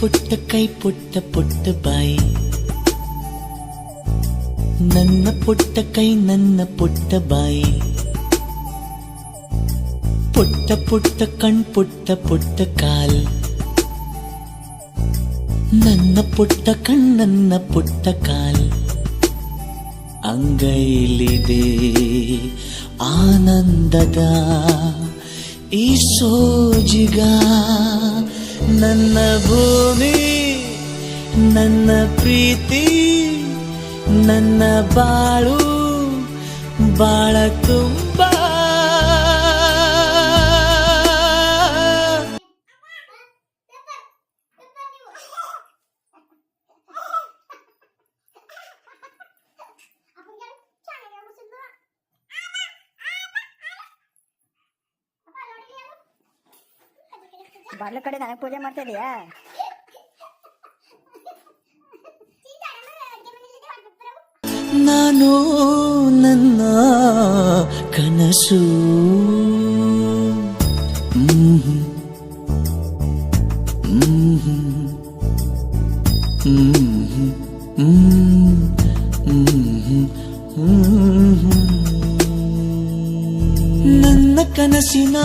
ಪುಟ್ಟ ಕೈ ಪುಟ್ಟ ಪುಟ್ಟ ಬಾಯಿ, ನನ್ನ ಪುಟ್ಟ ಕೈ ನನ್ನ ಪುಟ್ಟ ಬಾಯಿ, ಪುಟ್ಟ ಪುಟ್ಟ ಕಣ್ ಪುಟ್ಟ ಪುಟ್ಟ ಕಾಲ್, ನನ್ನ ಪುಟ್ಟ ಕಣ್ ನನ್ನ ಪುಟ್ಟ ಕಾಲ್, ಅಂಗೈಲಿದೆ ಆನಂದದ ಈ ಸೋಜಿಗ, ನನ್ನ ಭೂಮಿ ನನ್ನ ಪ್ರೀತಿ ನನ್ನ ಬಾಳು ಬಾಳ ತುಂಬ. ಬಾಗ್ಲ ಕಡೆ ನನಗೆ ಪೂಜೆ ಮಾಡ್ತಾ ಇದೀಯಾ? ನಾನು ನನ್ನ ಕನಸು ನನ್ನ ಕನಸಿನ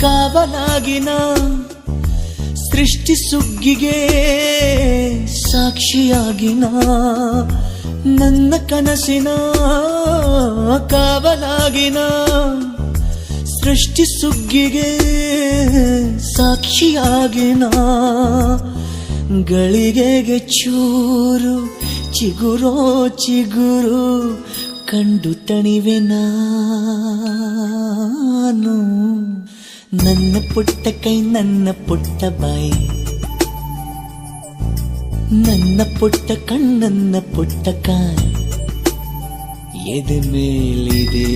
ಕಾವಲಾಗಿನ ಸೃಷ್ಟಿ ಸುಗ್ಗಿಗೆ ಸಾಕ್ಷಿಯಾಗಿನ, ನನ್ನ ಕನಸಿನ ಕಾವಲಾಗಿನ ಸೃಷ್ಟಿ ಸುಗ್ಗಿಗೆ ಸಾಕ್ಷಿಯಾಗಿನ, ಗಳಿಗೆಗೆ ಚೂರು ಚಿಗುರೋ ಚಿಗುರು ಕಂಡು ತಣಿವೆ ನಾನು, ನನ್ನ ಪುಟ್ಟ ಕೈ ನನ್ನ ಪುಟ್ಟ ಬಾಯಿ, ನನ್ನ ಪುಟ್ಟ ಕಣ್ಣನ್ನ ಪುಟ್ಟ ಕಾಲ್, ಎದೆ ಮೇಲಿದೆ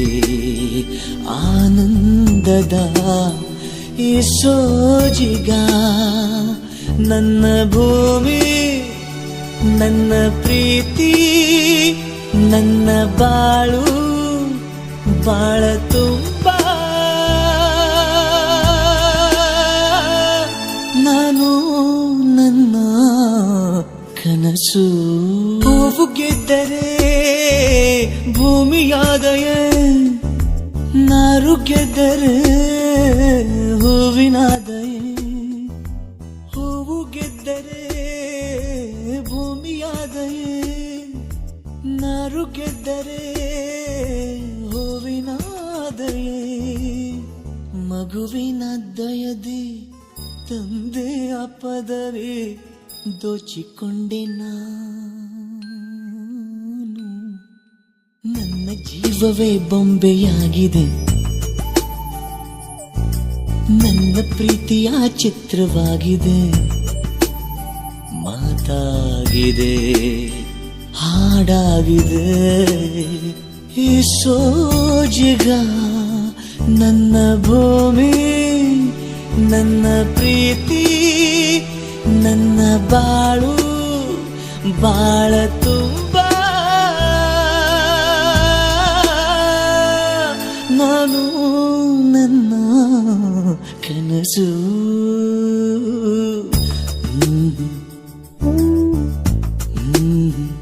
ಆನಂದದ ಈ ಸೋಜಿಗ, ನನ್ನ ಭೂಮಿ ನನ್ನ ಪ್ರೀತಿ ನನ್ನ ಬಾಳು ಬಾಳ ತುಂಬ. ನಾನು ನನ್ನ ಕನಸು. ಹೂವು ಗೆದ್ದರೆ ಭೂಮಿಯಾದಯೇ, ನಾರು ಗೆದ್ದರೆ ಹೂವಿನಾದಯೇ, ಹೂವು ಗೆದ್ದರೆ ಭೂಮಿಯಾದಯೇ, ನಾರು ಗೆದ್ದರೆ ಹೂವಿನಾದಯೇ, ಮಗುವಿನ ದಯದಿ ತಂದೆ ಆ ಪದವಿ ದೋಚಿಕೊಂಡೆ ನಾನು, ನನ್ನ ಜೀವವೇ ಬೊಂಬೆಯಾಗಿದೆ, ನನ್ನ ಪ್ರೀತಿಯ ಚಿತ್ರವಾಗಿದೆ, ಮಾತಾಗಿದೆ ಹಾಡಾಗಿದೆ ಈ ಸೋಜಿಗ, ನನ್ನ ಭೂಮಿ ನನ್ನ ಪ್ರೀತಿ ನನ್ನ ಬಾಳು ಬಾಳ ತುಂಬ. ನಾನು ನನ್ನ ಕನಸು.